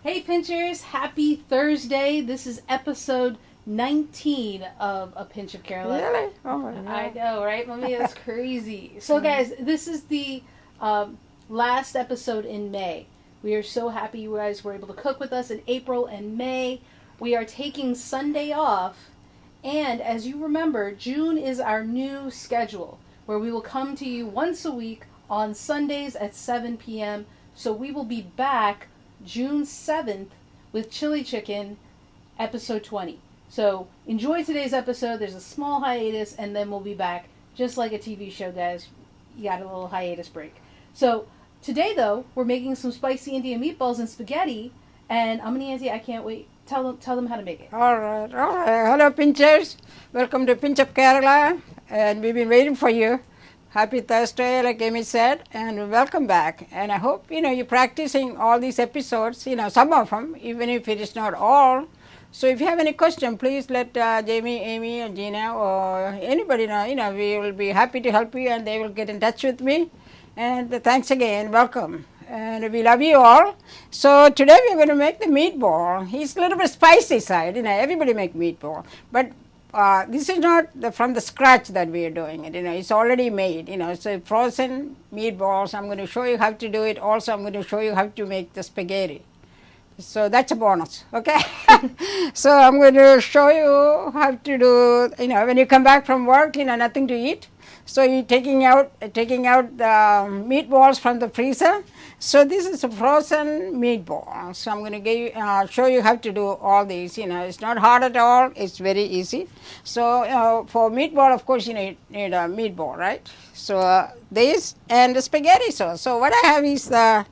Hey Pinchers, happy Thursday. This is episode 19 of A Pinch of Caroline. Really? Oh my God. I know, right? Mommy, that's crazy. So guys, this is the last episode in May. We are so happy you guys were able to cook with us in April and May. We are taking Sunday off. And as you remember, June is our new schedule where we will come to you once a week on Sundays at 7 p.m. So we will be back June 7th with Chili Chicken, episode 20. So enjoy today's episode. There's a small hiatus, and then we'll be back. Just like a TV show, guys. You got a little hiatus break. So today, though, we're making some spicy Indian meatballs and spaghetti. And Ammini, Aunty, I can't wait. Tell them how to make it. All right. Hello, Pinchers. Welcome to Pinch of Kerala. And we've been waiting for you. Happy Thursday, like Amy said, and welcome back. And I hope, you're practicing all these episodes, some of them, even if it is not all. So if you have any question, please let Jamie, Amy, or Gina, or anybody know. We will be happy to help you, and they will get in touch with me. And thanks again. Welcome. And we love you all. So today we're going to make the meatball. It's a little bit spicy side. Everybody make meatball. But this is not from the scratch that we are doing it. It's already made. It's a frozen meatballs. I'm going to show you how to do it. Also, I'm going to show you how to make the spaghetti. So that's a bonus, okay? So I'm going to show you how to do. When you come back from work, nothing to eat. So you're taking out the meatballs from the freezer. So this is a frozen meatball. So I'm going to show you how to do all these. It's not hard at all. It's very easy. So for meatball, of course, you need a meatball, right? So this and the spaghetti sauce. So what I have is the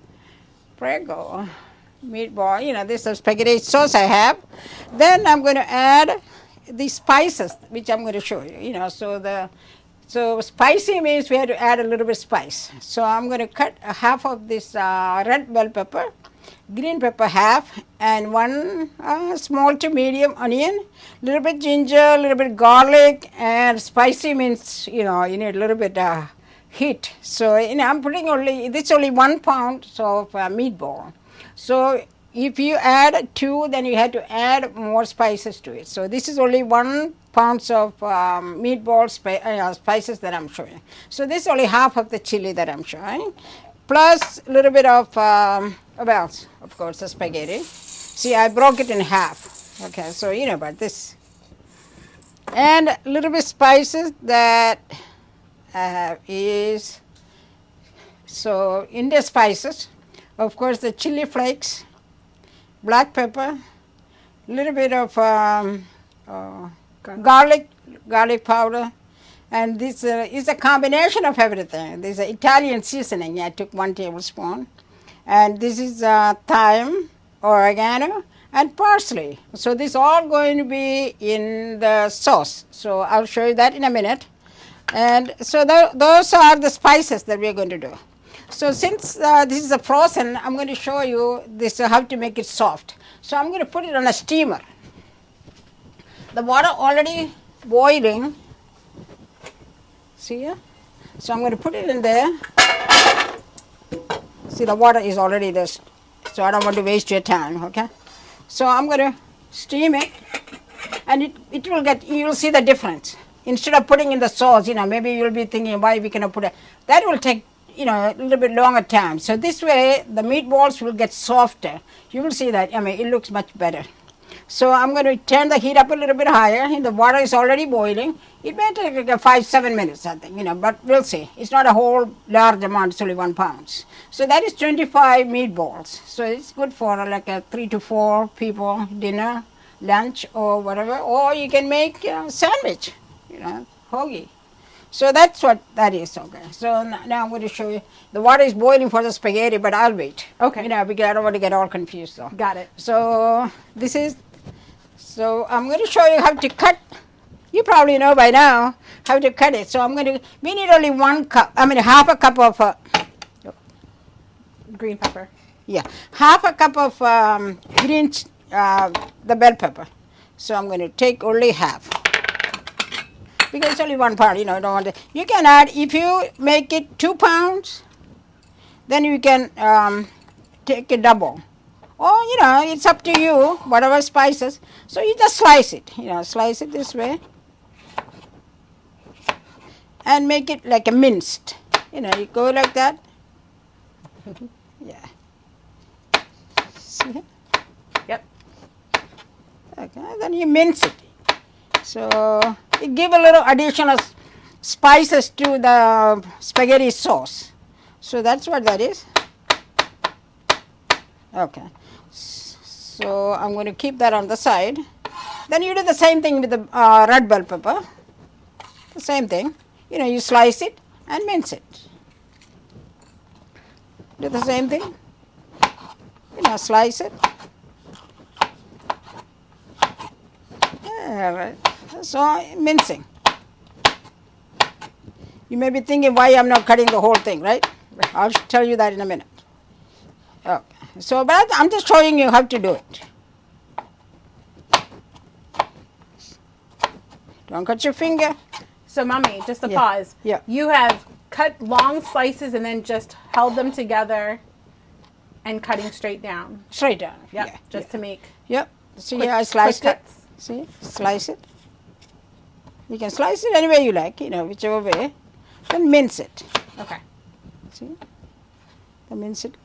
Prego meatball. This is the spaghetti sauce I have. Then I'm going to add the spices, which I'm going to show you. So spicy means we have to add a little bit of spice. So I'm going to cut half of this red bell pepper, green pepper half, and one small to medium onion, little bit ginger, a little bit garlic, and spicy means, you need a little bit heat. So, I'm putting only 1 pound of meatball. So if you add 2, then you have to add more spices to it. So this is only 1 pound of meatball spices that I'm showing. So this is only half of the chili that I'm showing, plus a little bit of, of course, the spaghetti. See, I broke it in half. Okay, so you know about this. And a little bit spices that is, so Indian spices, of course, the chili flakes, black pepper, a little bit of garlic powder, and this is a combination of everything. This is Italian seasoning. I took 1 tablespoon, and this is thyme, oregano, and parsley. So this is all going to be in the sauce. So I'll show you that in a minute. And so those are the spices that we're going to do. So since this is a frozen, I'm going to show you this how to make it soft. So I'm going to put it on a steamer. The water already boiling. See here? So I'm going to put it in there. See, the water is already there. So I don't want to waste your time, okay? So I'm going to steam it, and it will you will see the difference. Instead of putting in the sauce, maybe you'll be thinking, why we cannot put it? That will take a little bit longer time. So this way, the meatballs will get softer. You will see that. It looks much better. So I'm going to turn the heat up a little bit higher. And the water is already boiling. It may take like 5-7 minutes, I think, but we'll see. It's not a whole large amount. It's only 1 pound. So that is 25 meatballs. So it's good for like a 3 to 4 people dinner, lunch, or whatever. Or you can make a sandwich, hoagie. So that's what that is, okay. So now I'm going to show you. The water is boiling for the spaghetti, but I'll wait. Okay. Because I don't want to get all confused, though. Got it. So I'm going to show you how to cut. You probably know by now how to cut it. So we need only 1 cup, half a cup of green pepper. Yeah, half a cup of the bell pepper. So I'm going to take only half. Because it's only 1 pound, don't want to. You can add, if you make it 2 pounds, then you can take a double. Or, it's up to you, whatever spices. So you just slice it, slice it this way. And make it like a minced. You go like that. Yeah. See? Yep. Okay, then you mince it. So you give a little additional spices to the spaghetti sauce. So that's what that is. Okay. So I'm going to keep that on the side. Then you do the same thing with the red bell pepper. The same thing. You slice it and mince it. Do the same thing. Slice it. All right. So mincing. You may be thinking why I'm not cutting the whole thing, right? I'll tell you that in a minute. Okay. So, but I'm just showing you how to do it. Don't cut your finger. So, Mommy, just a pause. Yeah. You have cut long slices and then just held them together and cutting straight down. Straight down. Yep. Yeah. Just to make. Yep. See here, I sliced it. cuts. See, slice it. You can slice it any way you like, whichever way. Then mince it. Okay. See, then mince it.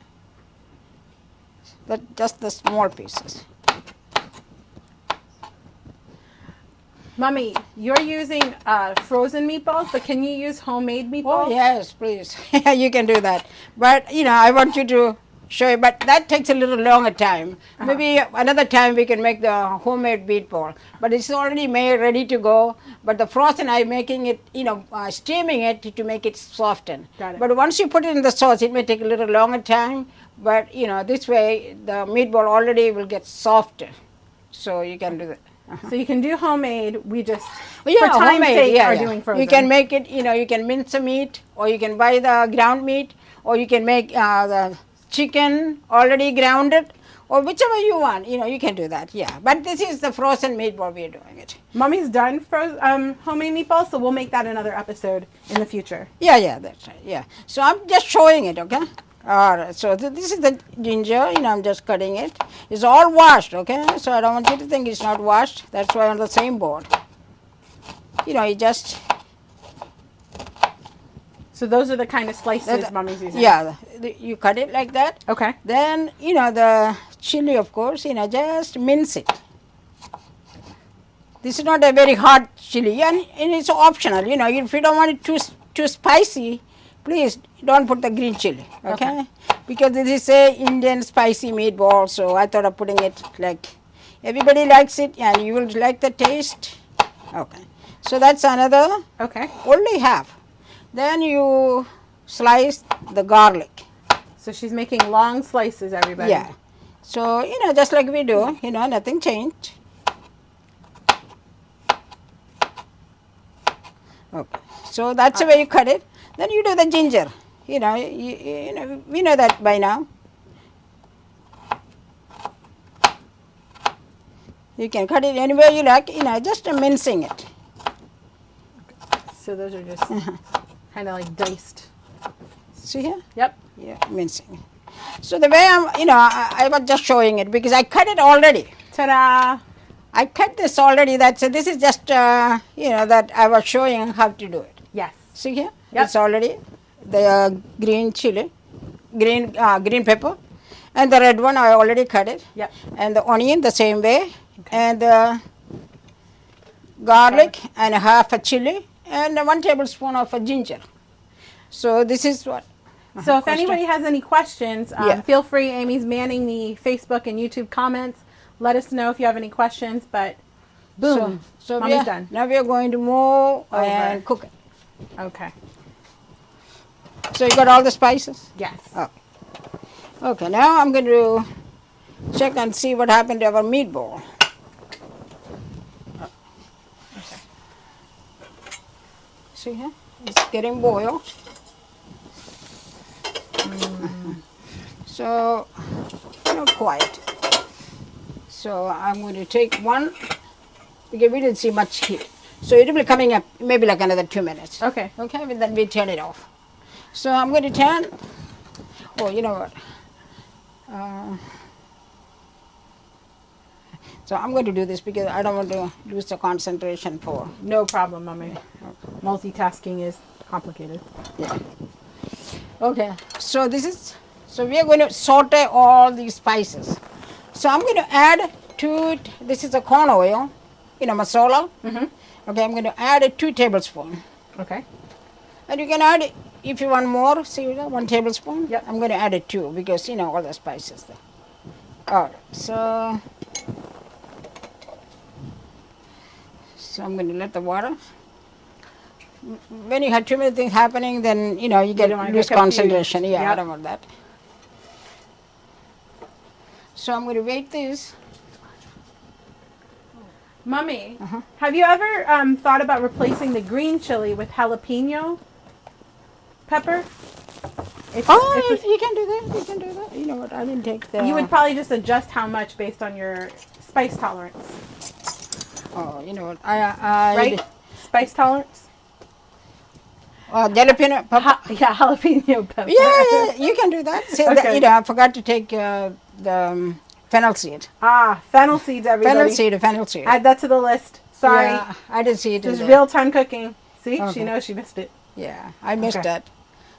Just the small pieces. Mommy, you're using frozen meatballs, but can you use homemade meatballs? Oh yes, please. You can do that. But I want you to show you. But that takes a little longer time. Maybe another time we can make the homemade meatball. But it's already made, ready to go. But the frozen, I'm making it, steaming it to make it soften. Got it. But once you put it in the sauce, it may take a little longer time. But this way, the meatball already will get softer. So you can do that. So you can do homemade. We just, Oh, yeah, for time's homemade, sake, are yeah. doing frozen. You can make it, you can mince the meat, or you can buy the ground meat, or you can make the chicken already grounded, or whichever you want, you can do that, yeah. But this is the frozen meatball we are doing it. Mommy's done homemade meatballs, so we'll make that another episode in the future. Yeah, that's right, yeah. So I'm just showing it, okay? All right, so this is the ginger, I'm just cutting it. It's all washed, okay? So I don't want you to think it's not washed. That's why on the same board. You just... So those are the kind of slices Mommy's using? Yeah, you cut it like that. Okay. Then, the chili, of course, just mince it. This is not a very hot chili, and it's optional. If you don't want it too spicy, please don't put the green chili, okay? Because this is a Indian spicy meatball, so I thought of putting it like everybody likes it, and you will like the taste. Okay, so that's another. Okay. Only half. Then you slice the garlic. So she's making long slices, everybody. Yeah. So, just like we do, nothing changed. Okay. So that's the way you cut it. Then you do the ginger. We know that by now. You can cut it any way you like, just mincing it. So those are just kind of like diced. See here? Yep. Yeah, mincing. So the way I was just showing it because I cut it already. Ta-da! I cut this already. This is just, that I was showing how to do it. Yes. See here? Yep. It's already the green chili, green pepper, and the red one I already cut it. Yep. And the onion the same way, and the garlic and half a chili, and 1 tablespoon of ginger. So this is what. So if anybody has any questions, feel free. Amy's manning the Facebook and YouTube comments. Let us know if you have any questions. But boom, so Mommy's done. Now we are going to move and cook it. Okay. So you got all the spices? Yes. Oh. Okay, now I'm going to check and see what happened to our meatball. Okay. See here? It's getting boiled. So, quiet. So I'm going to take one, because we didn't see much heat. So it will be coming up maybe like another 2 minutes. Okay. Okay, and then we turn it off. So I'm going to turn, you know what? So I'm going to do this because I don't want to lose the concentration for. No problem, Mommy. Multitasking is complicated. Yeah. Okay. So we are going to saute all these spices. So I'm going to add to it. This is a corn oil, masala. Mm-hmm. Okay. I'm going to add 2 tablespoons. Okay. And you can add, if you want more, see 1 tablespoon. Yep. I'm going to add it 2 because all the spices there. All right. So I'm going to let the water. When you have too many things happening, then you lose concentration. Yeah, yep. I don't want that. So I'm going to wait this. Mommy, have you ever thought about replacing the green chili with jalapeno pepper? You can do that. You can do that. You know what? I didn't take the. You would probably just adjust how much based on your spice tolerance. Oh, you know what? I right? Spice tolerance? Jalapeno pepper. Yeah, jalapeno pepper. Yeah, you can do that. See, Okay. I forgot to take the fennel seed. Ah, fennel seeds, everybody. Fennel seed. Add that to the list. Sorry. Yeah, I didn't see it. This is real-time cooking. See? Okay. She knows she missed it. Yeah, I missed Okay. that.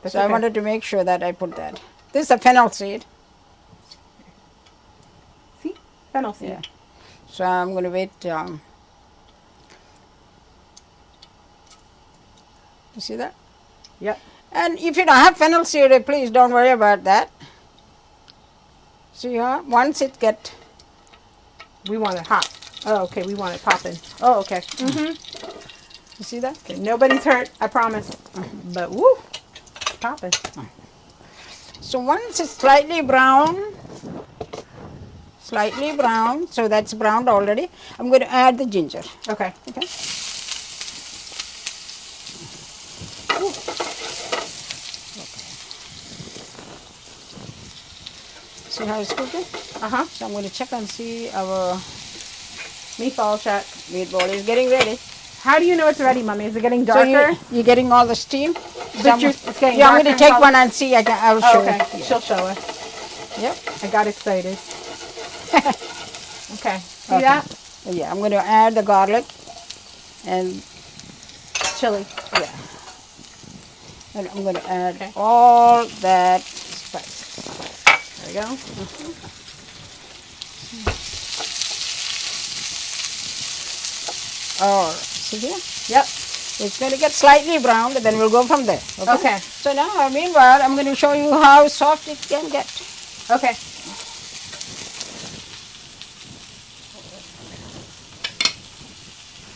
That's So I okay. wanted to make sure that I put that. This is a fennel seed. See? Fennel seed. Yeah. So I'm going to wait. You see that? Yep. And if you don't have fennel seed, please don't worry about that. See, once it get. We want it hot. Oh, okay. We want it popping. Oh, okay. Mm-hmm. You see that? Okay. Nobody's hurt, I promise. But woo, it's popping. So once it's slightly brown, so that's browned already, I'm going to add the ginger. Okay. Okay. See how it's cooking? Uh-huh. So I'm going to check and see our Meatball check. meatball is getting ready. How do you know it's ready, Mommy? Is it getting So darker? you're getting all the steam? It's getting I'm going to darker take in one and see. I'll show okay. you. She'll show us. Yep. I got excited. Okay. See Okay. that? Yeah, I'm going to add the garlic and Chili. yeah. And I'm going to add Okay. all that spices. There we go. All right. See here? Yep. It's going to get slightly browned, then we'll go from there. Okay. So now, meanwhile, I'm going to show you how soft it can get. Okay.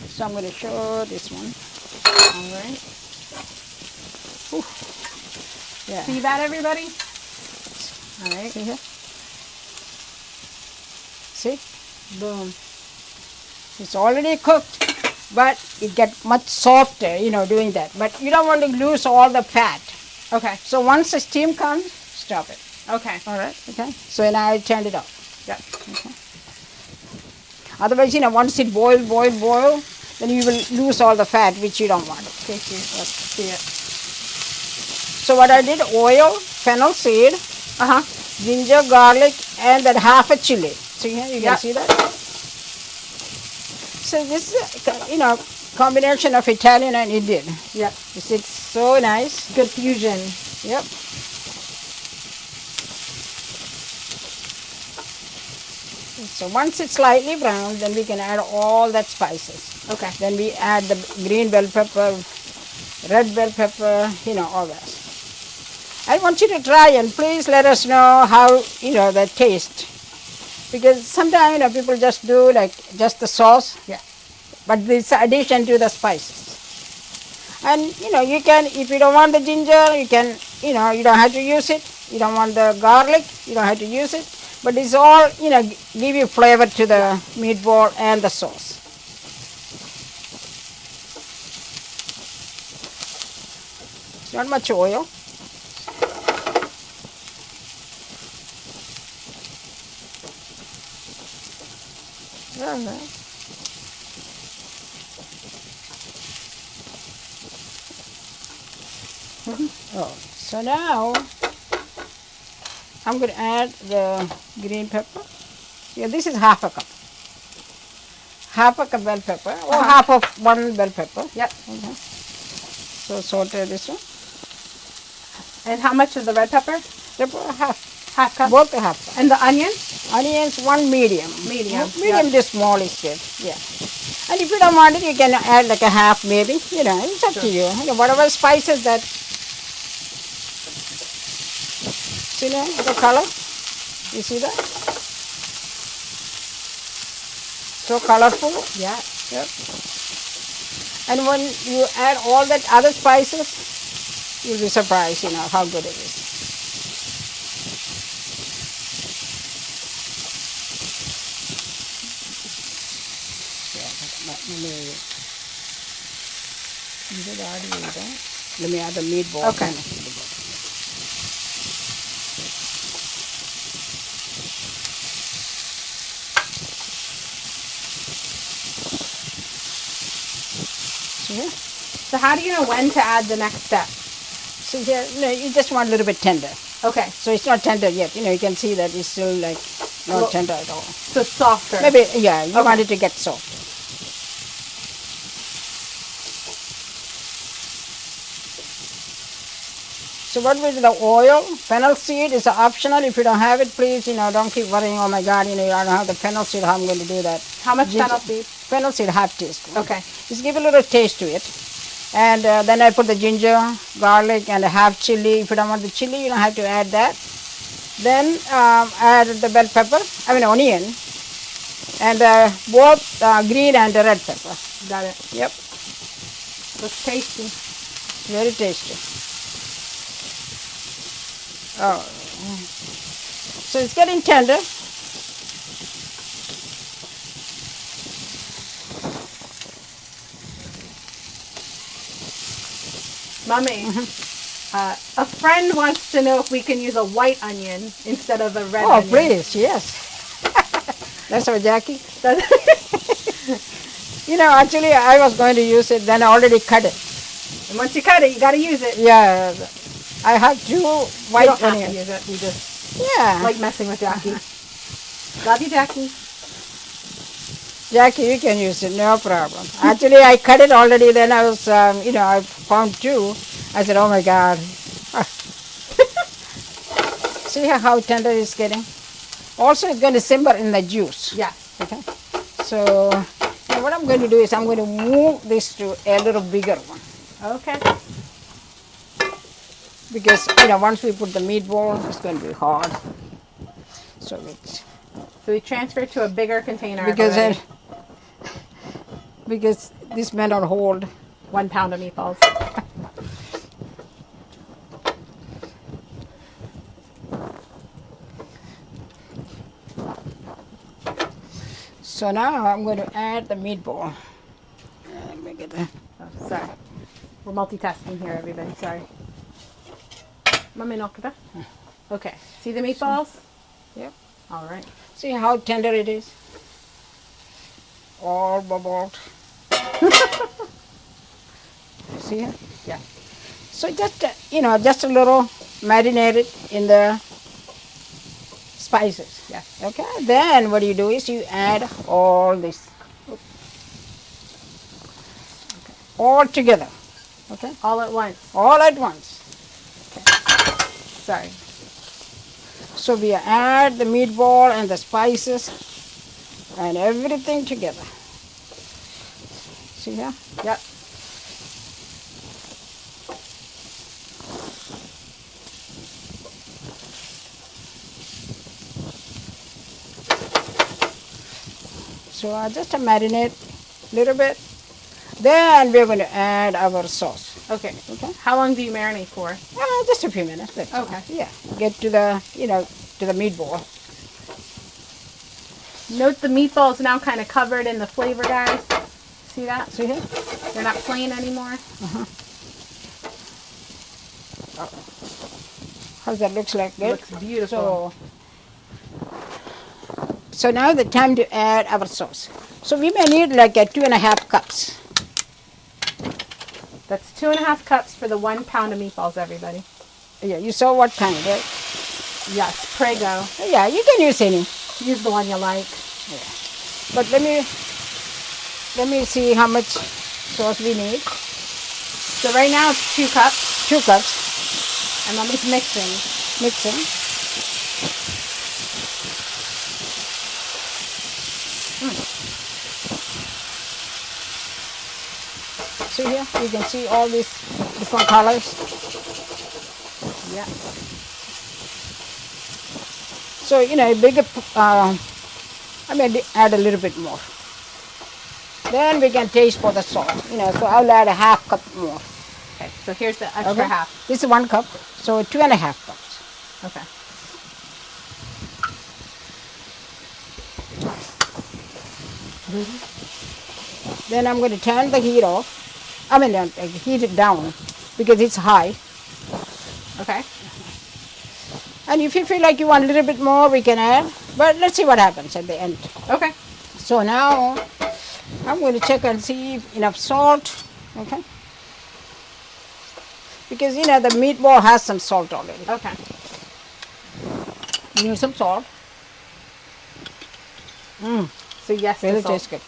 So I'm going to show this one. All right. Yeah. See that, everybody? All right. See here? See? Boom. It's already cooked, but it gets much softer, doing that. But you don't want to lose all the fat. Okay. So once the steam comes, stop it. Okay. All right? Okay. So now I turned it off. Yep. Okay. Otherwise, once it boil, then you will lose all the fat, which you don't want. Tasty. Let's see it. So what I did, oil, fennel seed, Uh-huh. ginger, garlic, and then half a chili. See here, you can Yep. see that? So this is, combination of Italian and Indian. Yep. It's so nice. Good fusion. Yep. So once it's slightly brown, then we can add all that spices. Okay. Then we add the green bell pepper, red bell pepper, all that. I want you to try and please let us know how, the taste. Because sometimes, people just do just the sauce. Yeah. But this addition to the spices. And, you can, if you don't want the ginger, you can, you don't have to use it. You don't want the garlic, you don't have to use it. But it's all, give you flavor to the meatball and the sauce. It's not much oil. All right. Oh, so now I'm going to add the green pepper. Yeah, this is half a cup. half a cup bell pepper or half of one bell pepper. Yep. Okay. So saute this one. And how much of the red pepper? Half. Half cup. Both half cup. And the onion? Onions, one medium. Medium. Medium to small is good. Yeah. And if you don't want it, you can add like a half maybe. You know, it's up to you. You know, whatever spices that. See the color? You see that? So colorful. Yeah. Yep. And when you add all that other spices, you'll be surprised, you know, how good it is. Let me add the meatball. Okay. See? So how do you know when to add the next step? So here, you just want a little bit tender. Okay. So it's not tender yet. You know, you can see that it's still like not tender at all. So softer. Maybe, yeah, you want it to get soft. So what with the oil? Fennel seed is optional. If you don't have it, please, you know, don't keep worrying, oh my God, you know, I don't have the fennel seed, how I'm going to do that. How much fennel seed? Fennel seed, half teaspoon. Okay. Just give a little taste to it. And then I put the ginger, garlic, and a half chili. If you don't want the chili, you don't have to add that. Then add the bell pepper, onion, and both green and red pepper. Got it. Yep. Looks tasty. Very tasty. Oh. So it's getting tender. Mommy, a friend wants to know if we can use a white onion instead of a red onion. Oh, please, yes. That's our Jackie. You know, actually, I was going to use it, then I already cut it. And once you cut it, you got to use it. Yeah, I have two white you don't onions. have to use it. We just like messing with Jackie. Love you, Jackie. Jackie, you can use it, no problem. Actually, I cut it already, then I was, I found two. I said, oh my God. See how tender it's getting? Also, it's going to simmer in the juice. Yeah. Okay. So, what I'm going to do is I'm going to move this to a little bigger one. Okay. Because, once we put the meatball, it's going to be hard. So we transfer to a bigger container. Because this may not hold 1 pound of meatballs. So now I'm going to add the meatball. Let me get that. Oh, sorry. We're multitasking here, everybody. Sorry. Mami, no kita. Okay. See the meatballs? Yep. All right. See how tender it is? All bubbled. See it? Yeah. So just, just a little marinated in the spices. Yeah. Okay. Then what you do is you add all this. Okay. All together. Okay. All at once. All at once. Sorry. So we add the meatball and the spices and everything together. See here? Yep. So I just marinate a little bit. Then we're going to add our sauce. Okay. Okay. How long do you marinate for? Just a few minutes. That's all. Okay. Yeah. Get to the, to the meatball. Note the meatballs now kind of covered in the flavor, guys. See that? See here? They're not plain anymore. How's that looks like? Good? Looks beautiful. So now the time to add our sauce. So we may need like 2.5 cups. That's 2.5 cups for the 1 pound of meatballs, everybody. Yeah, you saw what kind, right? Yes, Prego. Yeah, you can use any. Use the one you like. Yeah. But let me let me see how much sauce we need. So right now it's 2 cups. 2 cups. And Mommy's mixing. Mixing. See here, you can see all these different colors. Yeah. So, you know, a bigger, I may add a little bit more. Then we can taste for the salt, you know, so I'll add a 1/2 cup more. Okay, so here's the extra half. This is 1 cup, so 2.5 cups. Okay. Then I'm going to turn the heat off. Heat it down because it's high. Okay. And if you feel like you want a little bit more, we can add. But let's see what happens at the end. Okay. So now I'm going to check and see if enough salt. Okay. Because you know the meatball has some salt already. Okay. Use some salt. So yes, Really the salt. tastes good.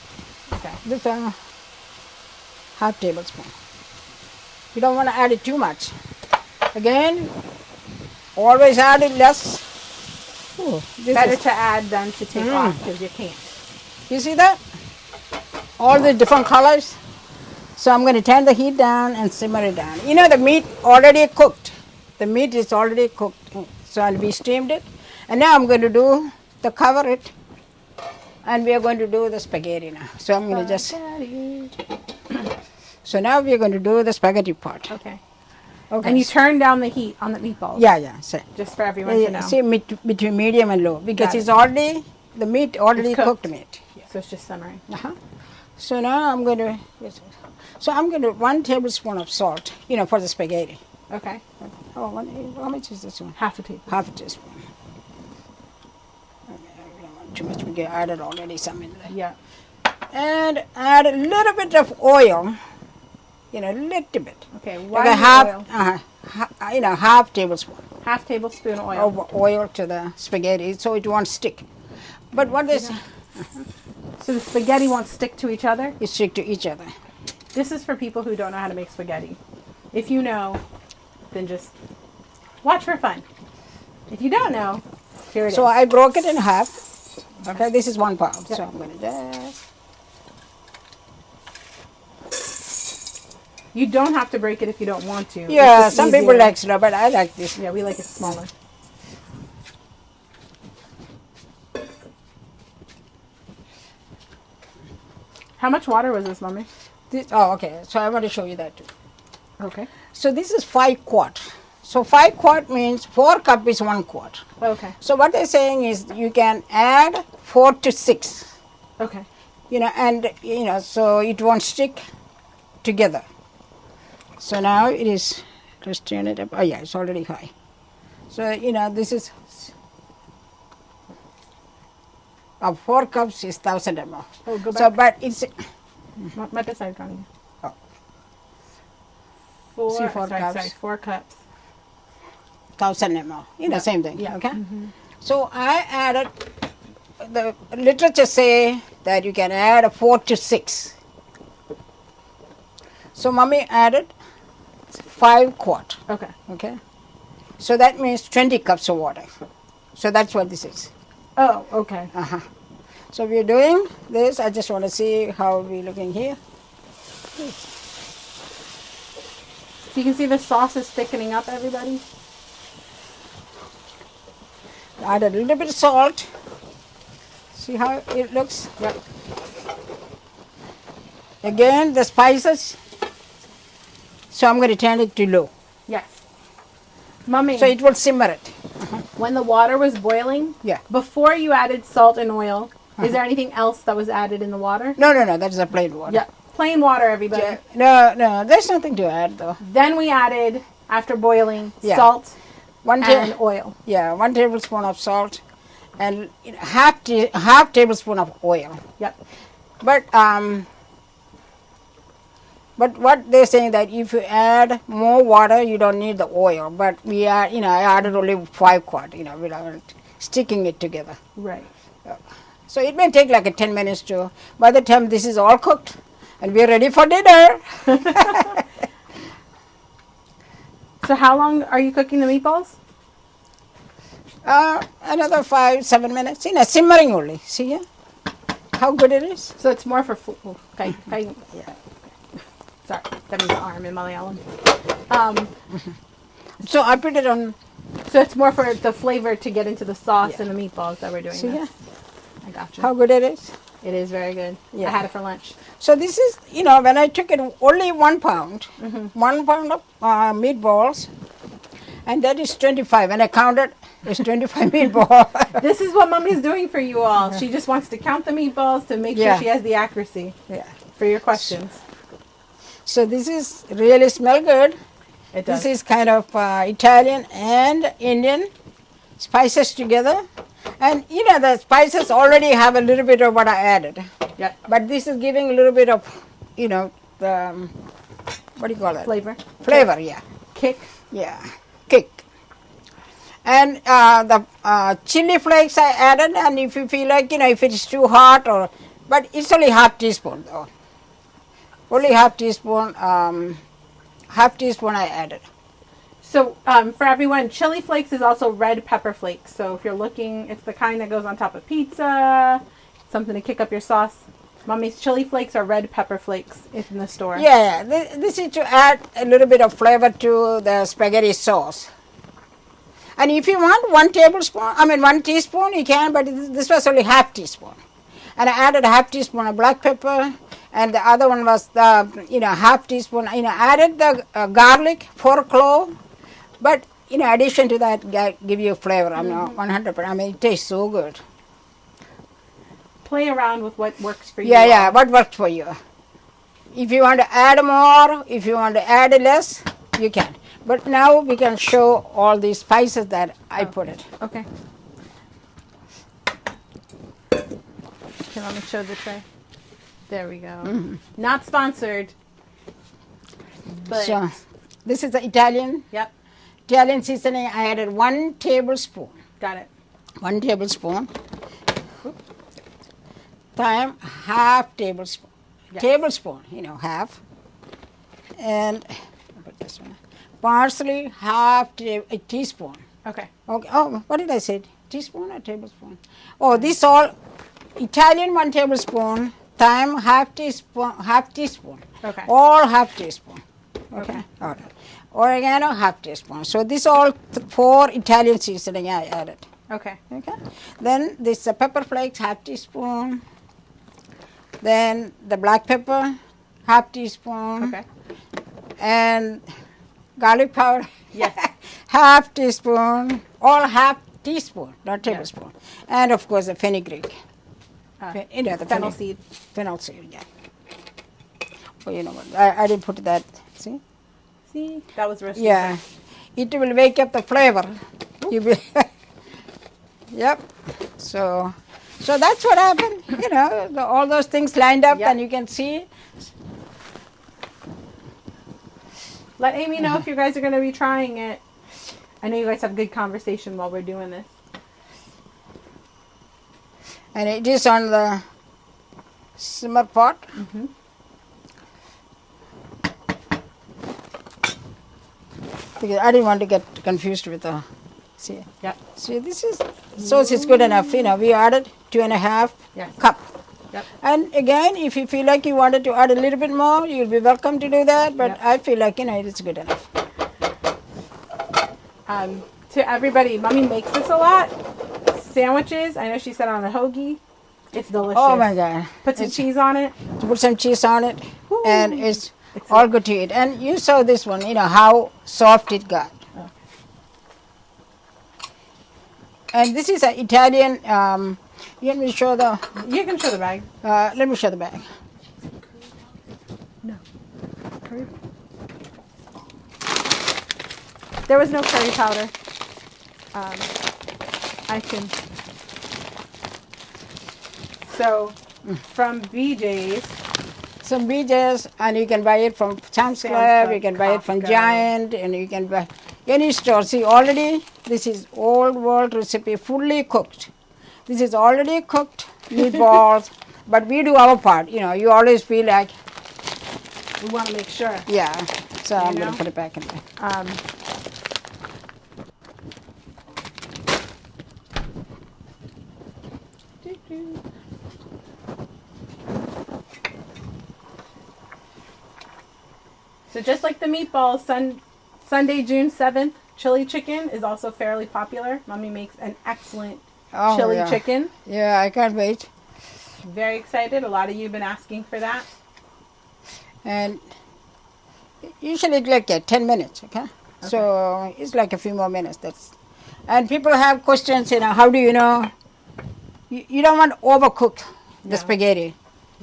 Okay. This 1/2 tablespoon. You don't want to add it too much. Again, always add it less. Ooh, Better to add than to take off because you can't. You see that? All the different colors. So I'm going to turn the heat down and simmer it down. You know the meat already cooked. The meat is already cooked. So we steamed it. And now I'm going to do the cover it. And we are going to do the spaghetti now. So I'm going to just... So now we are going to do the spaghetti part. Okay. Okay. And you turn down the heat on the meatballs. Yeah. So, Just for everyone to know. see, between medium and low. Because Got it. it's already, the meat already It's cooked. cooked meat. So it's just simmering. So now I'm going to... So I'm going to 1 tablespoon of salt, you know, for the spaghetti. Okay. Oh, how much is this one? 1/2 teaspoon. 1/2 teaspoon. Okay, we don't want too much. We added already some in there. Yeah. And add a little bit of oil, you know, a little bit. Okay. Like Why a half, oil? you know, 1/2 tablespoon 1/2 tablespoon oil. of oil to the spaghetti so it won't stick. But what is So the spaghetti won't stick to each other? it stick to each other. This is for people who don't know how to make spaghetti. If you know, then just watch for fun. If you don't know, here it is. So I broke it in half. Okay, this is 1 pound. So I'm going to just... You don't have to break it if you don't want to. It's Yeah, just some easier. people like slow, but I like this. Yeah, we like it smaller. How much water was this, Mommy? Oh, okay. So I want to show you that too. Okay. So this is 5 quart. So 5 quart means 4 cup is 1 quart. Okay. So what they're saying is you can add 4 to 6. Okay. You know, and you know, so it won't stick together. So now it is. Let's turn it up. Oh yeah, it's already high. So you know, this is 4 cups is 1000 ml. Oh, go back. So, but it's Mata side running. Oh. 4, See, 4 sorry, cups. sorry, 4 cups. 1000 ml. You know, same thing. Yeah. Okay. So I added. The literature say that you can add a 4 to 6. So Mommy added 5 quart. Okay. Okay. So that means 20 cups of water. So that's what this is. Oh, okay. So we're doing this. I just want to see how we're looking here. So you can see the sauce is thickening up, everybody. Add a little bit of salt. See how it looks? Yep. Again, the spices. So I'm going to turn it to low. Yes. Mommy, So it will simmer it. when the water was boiling, Yeah. before you added salt and oil, is there anything else that was added in the water? No, that's a plain water. Yeah. Plain water, everybody. Yeah. No, there's nothing to add though. Then we added, after boiling, Yeah. salt 1 and oil. Yeah, 1 tablespoon of salt and half tablespoon of oil. Yep. But what they're saying that if you add more water, you don't need the oil. But we I added only 5 quart, without sticking it together. Right. So it may take like 10 minutes to, by the time this is all cooked and we're ready for dinner. So how long are you cooking the meatballs? Another 5-7 minutes, simmering only. See yeah? How good it is? So it's more for yeah. Sorry, that means arm in Malayalam. So I put it on. So it's more for the flavor to get into the sauce and the meatballs that we're doing. See this. I got you. How good it is? It is very good. Yeah. I had it for lunch. So this is, when I took it only 1 pound, 1 pound of meatballs, and that is 25. When I counted, it's 25 meatballs. This is what Mommy's doing for you all. She just wants to count the meatballs to make sure she has the accuracy for your questions. So this is really smell good. It does. This is kind of Italian and Indian spices together. And the spices already have a little bit of what I added. Yep. But this is giving a little bit of, the, what do you call it? Flavor. Flavor, yeah. Kick. Yeah, kick. And the chili flakes I added, and if you feel like, if it is too hot but it's only half teaspoon though. Only half teaspoon I added. So for everyone, chili flakes is also red pepper flakes. So if you're looking, it's the kind that goes on top of pizza, something to kick up your sauce. Mommy's chili flakes are red pepper flakes in the store. Yeah, this is to add a little bit of flavor to the spaghetti sauce. And if you want 1 teaspoon, you can, but this was only half teaspoon. And I added half teaspoon of black pepper, and the other one was the, half teaspoon. I added the garlic, 4 cloves, but in addition to that, give you flavor. I'm not 100%. It tastes so good. Play around with what works for you. Yeah, what works for you. If you want to add more, if you want to add less, you can. But now we can show all these spices that I put it. Okay. Let me show the tray. There we go. Not sponsored. But So, this is the Italian. Yep. Italian seasoning. I added 1 tablespoon. Got it. 1 tablespoon. Thyme, half tablespoon. Yes. Tablespoon, half. And I'll put this one. Parsley, half a teaspoon. Okay. Okay. Oh, what did I say? Teaspoon or tablespoon? Oh, this all Italian 1 tablespoon. Thyme, half teaspoon. Okay. All half teaspoon. Okay. All right. Oregano, half teaspoon. So this all 4 Italian seasoning I added. Okay. Okay. Then this pepper flakes, half teaspoon. Then the black pepper, half teaspoon. Okay. And garlic powder. Yes. Half teaspoon. All half teaspoon, not tablespoon. And of course the fenugreek. The Fennel seed. Fennel seed, yeah. Oh, you know what? I didn't put that. See? See? That was risky. Yeah. It will wake up the flavor. You will. Yep. So that's what happened. All those things lined up, and you can see. Let Amy know if you guys are going to be trying it. I know you guys have good conversation while we're doing this. And it is on the simmer pot. Because I didn't want to get confused with the. See. Yep. See, this is sauce is good enough. We added 2.5 cup. Yep. And again, if you feel like you wanted to add a little bit more, you'll be welcome to do that. But I feel like it's good enough. To everybody, Mommy makes this a lot. Sandwiches. I know she said on a hoagie. It's delicious. Oh my God! Put some cheese on it. Put some cheese on it, and it's all good to eat. And you saw this one. How soft it got. And this is an Italian. Let me show the. You can show the bag. Let me show the bag. No. Curry. There was no curry powder. I can. So, from BJ's. Some BJ's, and you can buy it from Sam's Club, you can buy it from Giant, and you can buy any store. See, already this is old world recipe, fully cooked. This is already cooked meatballs, but we do our part. You know, you always feel like, We want to make sure. yeah. So I'm You going know? to put it back in there. So just like the meatballs, Sunday, June 7th, chili chicken is also fairly popular. Mommy makes an excellent Oh, chili yeah. chicken. Yeah, I can't wait. Very excited. A lot of you have been asking for that. And usually it's like 10 minutes, okay? So it's like a few more minutes. And people have questions, you know, how do you know? You don't want overcooked the No. spaghetti.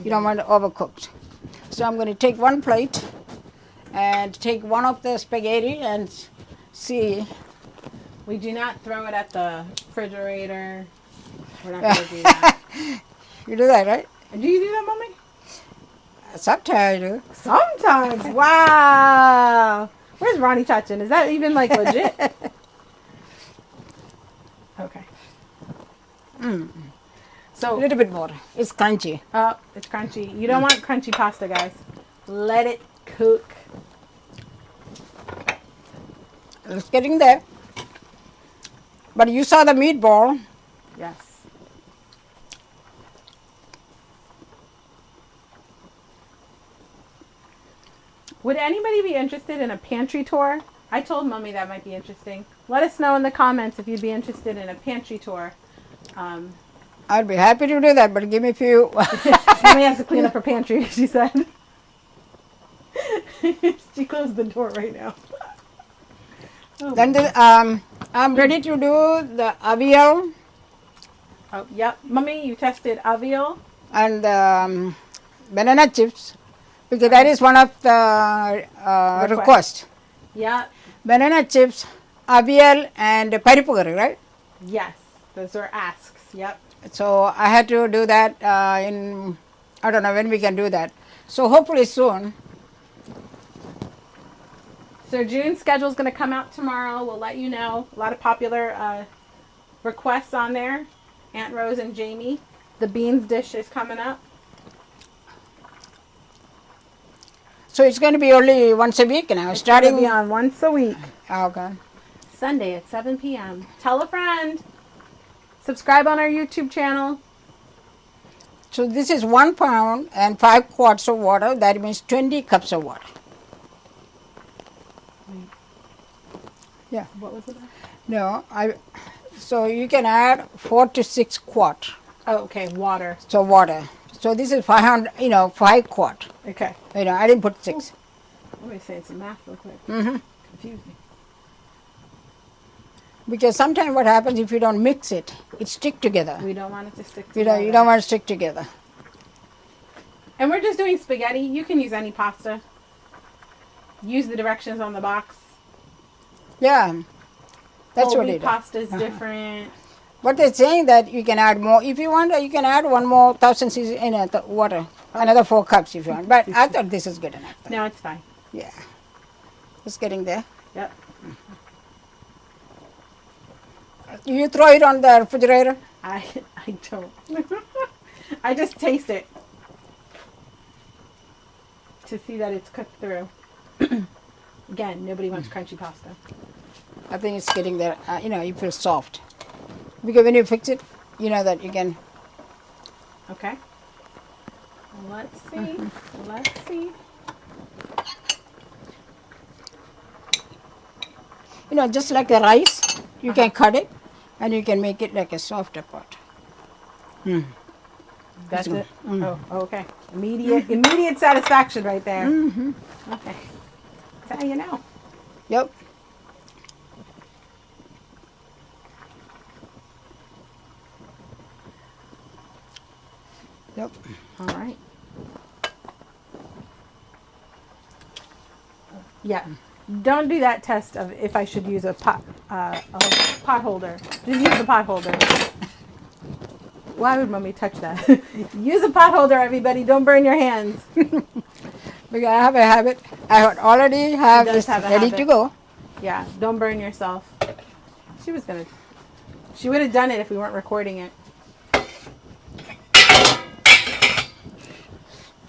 You don't want it overcooked. So I'm going to take one plate and take one of the spaghetti and see. We do not throw it at the refrigerator. We're not going to do that. You do that, right? Do you do that, Mommy? Sometimes I do. Sometimes. Wow. Where's Ronnie touching? Is that even like legit? Okay. A So, little bit more. It's crunchy. oh, it's crunchy. You don't want crunchy pasta, guys. Let it cook. It's getting there. But you saw the meatball. Yes. Would anybody be interested in a pantry tour? I told Mommy that might be interesting. Let us know in the comments if you'd be interested in a pantry tour. I'd be happy to do that, but give me a few. Mommy has to clean up her pantry, she said. She closed the door right now. Oh, Then I'm ready to do the avial oh, yep. Mommy, you tested avial. and banana chips because that is one of the requests. Yeah. Banana chips, avial, and paripugari, right? Yes. Those are asks. Yep. So I had to do that in, I don't know when we can do that. So hopefully soon. So June's schedule is going to come out tomorrow. We'll let you know. A lot of popular requests on there. Aunt Rose and Jamie. The beans dish is coming up. So it's going to be only once a week now, It's starting. going to be on once a week. Okay. Sunday at 7 p.m. Tell a friend. Subscribe on our YouTube channel. So this is 1 pound and 5 quarts of water. That means 20 cups of water. Yeah. What was it? No, so you can add 4 to 6 quart. Oh, okay. Water. So water. So this is 500, 5 quart. Okay. I didn't put 6. Let me say some math real quick. Mm-hmm. Confused me. Because sometimes what happens if you don't mix it, it stick together. We don't want it to stick You together. don't want it to stick together. And we're just doing spaghetti. You can use any pasta. Use the directions on the box. Yeah, that's Whole what wheat it is. pasta is different. But they're saying that you can add more. If you want, you can add 1 more 1,000 cc in water. Another 4 cups if you want. But I thought this is good enough. No, it's fine. Yeah. It's getting there. Yep. You throw it on the refrigerator? I don't. I just taste it to see that it's cooked through. Again, nobody wants crunchy pasta. I think it's getting there. You feel soft. Because when you fix it, you know that you can. Okay. Let's see. Let's see. Just like the rice, you can cut it and you can make it like a softer part. That's it. Oh, okay. Immediate satisfaction right there. Mm-hmm. Okay. That's how you know. Yep. Yep. All right. Yeah. Don't do that test of if I should use a pot holder. Just use the pot holder. Why would Mommy touch that? Use a pot holder, everybody. Don't burn your hands. Because I have a habit. I would already have does this have a ready habit. to go. Yeah, don't burn yourself. She would have done it if we weren't recording it.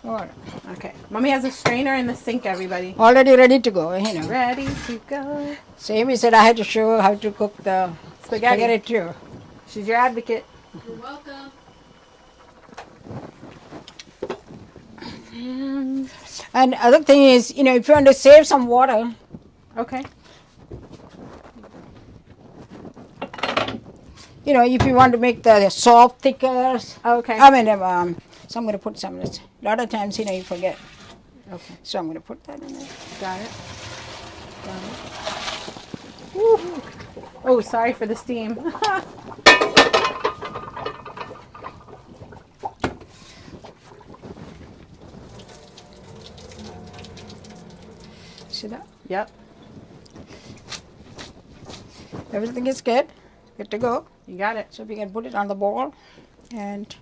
All right. Okay. Mommy has a strainer in the sink, everybody. Already ready to go, you know. Ready to go. So Amy said I had to show her how to cook the Spaghetti. too. She's your advocate. You're welcome. And other thing is, you know, if you want to save some water, Okay. you know, if you want to make the soft thicker, Okay. I mean, so I'm going to put some of this. A lot of times, you know, you forget. Okay. So I'm going to put that in there. Got it. Got it. Woo. Oh, sorry for the steam. See that? Yep. Everything is good. Good to go. You got it. So we can put it on the bowl and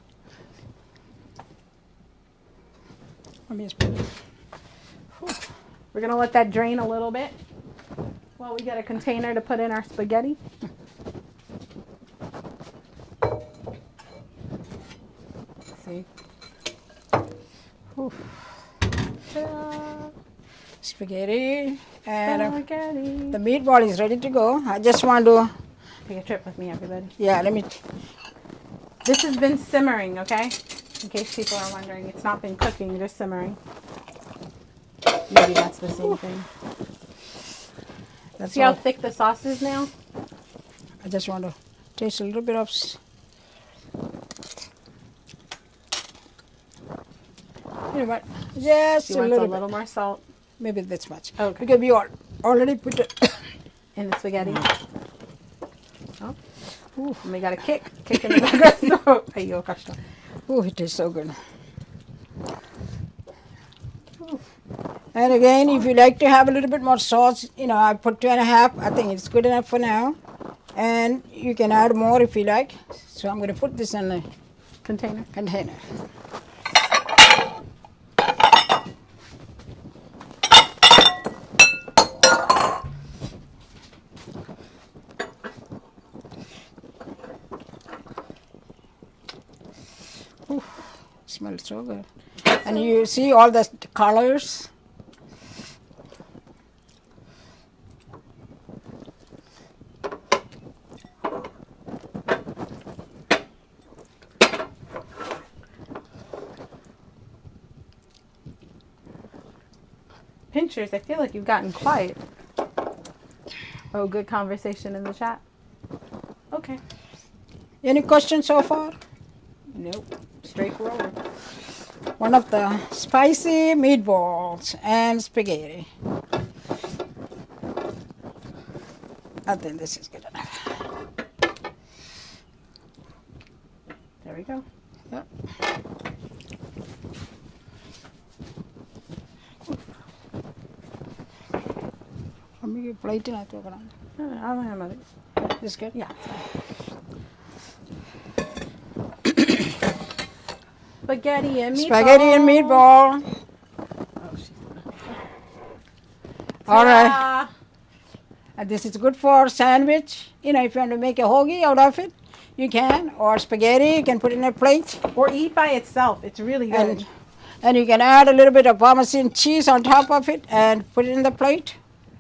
let me just put it. We're going to let that drain a little bit while we get a container to put in our spaghetti. Let's see. Whew. Ta-da. Spaghetti and Spaghetti. the meatball is ready to go. I just want to, Take a trip with me, everybody. yeah, let me, This has been simmering, okay? In case people are wondering, it's not been cooking, just simmering. Maybe that's the same thing. that's See how all. thick the sauce is now? I just want to taste a little bit of, you know what, just She a wants little a little more salt maybe this much. Okay. Because we already put it, in the spaghetti. Oh, ooh, and we got a kick in the background. Ayyo, kashta. ooh, it tastes so good. And again, if you like to have a little bit more sauce, you know, I put 2.5. I think it's good enough for now. And you can add more if you like. So I'm going to put this in the Container. container. Ooh, smells so good. And you see all the colors. Pinchers, I feel like you've gotten quiet. Oh, good conversation in the chat. Okay. Any questions so far? Nope. Straight forward. One of the spicy meatballs and spaghetti. I think this is good enough. There we go. Yep. Maybe plate in it. I'll have another. This good? Yeah. Spaghetti and meatballs. Spaghetti and meatball. Oh, she's All right. Ta-da! And this is good for sandwich. You know, if you want to make a hoagie out of it, you can. Or spaghetti, you can put it in a plate. Or eat by itself. It's really good. And you can add a little bit of Parmesan cheese on top of it and put it in the plate.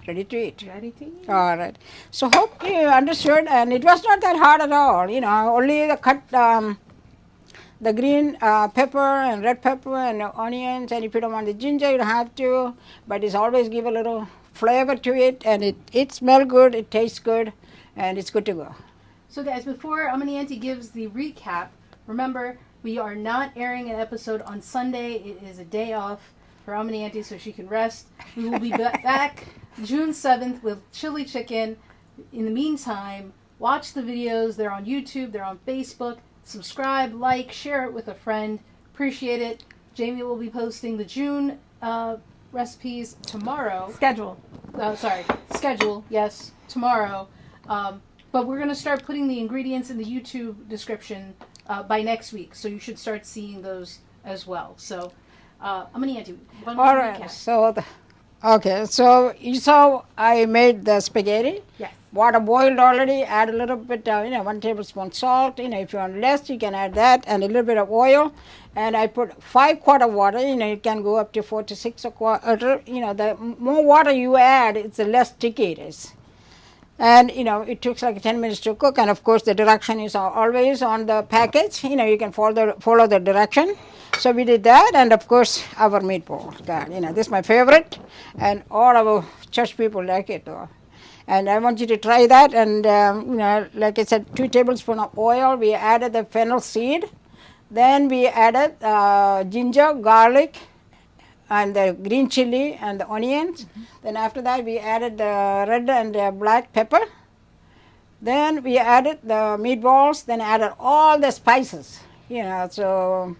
Ready to eat. Ready to eat? All right. So hope you understood. And it was not that hard at all. You know, only the cut the green pepper and red pepper and onions. And if you don't want the ginger, you don't have to. But it's always give a little flavor to it. And it smells good. It tastes good. And it's good to go. So guys, before Aunty gives the recap, remember we are not airing an episode on Sunday. It is a day off for Aunty so she can rest. We will be back June 7th with chili chicken. In the meantime, watch the videos. They're on YouTube. They're on Facebook. Subscribe, like, share it with a friend. Appreciate it. Jamie will be posting the June recipes tomorrow. Schedule. Schedule, yes, tomorrow. But we're going to start putting the ingredients in the YouTube description by next week. So you should start seeing those as well. So, Aunty, one All right. recap. So, okay. So you saw I made the spaghetti. Yes. water boiled already, add a little bit, 1 tablespoon salt. If you want less, you can add that, and a little bit of oil. And I put 5 quarts of water. You can go up to 4 to 6 a quarter. The more water you add, it's the less sticky it is. And it took like 10 minutes to cook. And of course, the direction is always on the package. You can follow the direction. So we did that, and of course, our meatball. God, this is my favorite, and all our church people like it though. And I want you to try that. And like I said, 2 tablespoons of oil. We added the fennel seed. Then we added ginger, garlic, and the green chili and the onions. Then after that, we added the red and the black pepper. Then we added the meatballs. Then added all the spices. So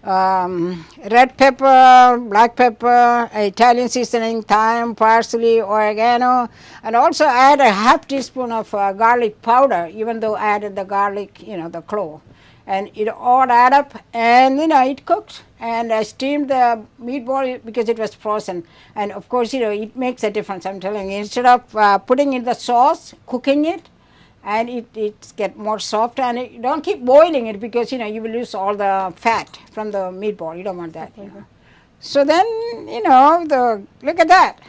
red pepper, black pepper, Italian seasoning, thyme, parsley, oregano, and also add a half teaspoon of garlic powder, even though I added the garlic, the clove. And it all add up, and it cooked. And I steamed the meatball because it was frozen. And of course, it makes a difference. I'm telling you, instead of putting in the sauce, cooking it, and it get more soft. And don't keep boiling it because you will lose all the fat from the meatball. You don't want that. So then look at that.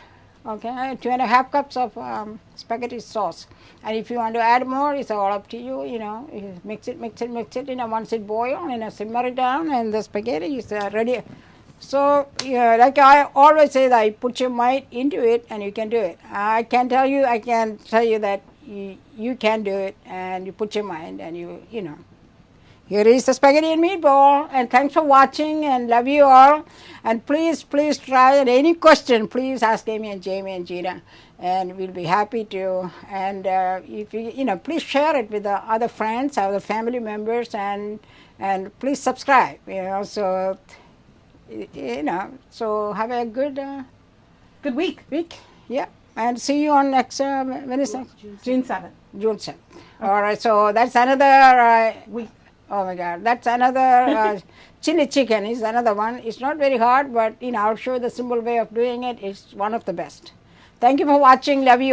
Okay, 2.5 cups of spaghetti sauce. And if you want to add more, it's all up to you. You mix it. Once it boils, simmer it down, and the spaghetti is ready. So, like I always say, that you put your mind into it, and you can do it. I can tell you that you can do it, and you put your mind, and Here is the spaghetti and meatball, and thanks for watching, and love you all. And please try, and any question, please ask Amy and Jamie and Gina, and we'll be happy to. And if you, please share it with the other friends, other family members, and please subscribe. So so have a good week. Yeah, and see you on next. When is next? June 7th. June 7th. All right. So that's another week. Oh my God, that's another chili chicken is another one. It's not very hard, but I'll show you the simple way of doing it. It's one of the best. Thank you for watching. Love you.